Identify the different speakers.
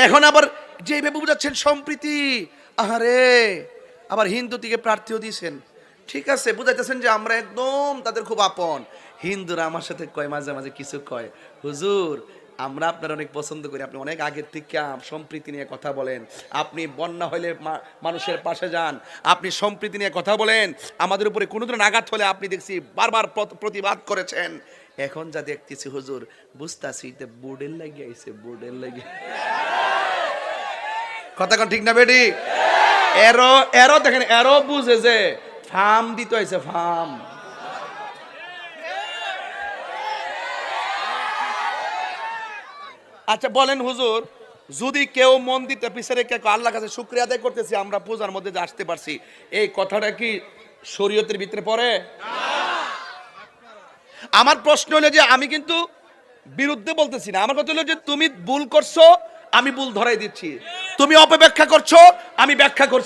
Speaker 1: এখন আবার যেভাবে বুঝাচ্ছেন সম্প্রীতি, আহারে আবার হিন্দু থেকে প্রার্থীও দিয়েছেন। ঠিক আছে, বুঝাইতেছেন যে আমরা একদম তাদের খুব আপন। হিন্দুরা আমার সাথে কয় মাঝে মাঝে কিছু কয়, হুজুর আমরা আপনার অনেক পছন্দ করি, আপনি অনেক আগের থেকে সম্প্রীতি নিয়ে কথা বলেন, আপনি বন্যা হলে মানুষের পাশে যান, আপনি সম্প্রীতি নিয়ে কথা বলেন, আমাদের উপরে কোনো দিন আঘাত হলে আপনি দেখছি বারবার প্রতিবাদ করেছেন। এখন যা দেখতেছি হুজুর বুঝতাছি বুড়ের লাগে আইছে, বুড়ের লাগে। কথা কোন ঠিক না বেটি? এরো এরো দেখেন, এরো বুঝে যে ফার্ম দিতে হয়েছে, ফার্ম। আচ্ছা বলেন হুজুর, যদি কেউ মন্দিরটা পিছনে রেখে আল্লাহর কাছে শুকরিয়া আদায় করতেছি আমরা পূজার মধ্যে যে আসতে পারছি, এই কথাটা কি শরীয়তের ভিতরে পড়ে? আমার প্রশ্ন হলো যে আমি কিন্তু বিরুদ্ধে বলতেছি না, আমার কথা হলো যে তুমি ভুল করছো, আমি ভুল ধরাই দিচ্ছি, তুমি অপব্যাখ্যা করছো, আমি ব্যাখ্যা করছি।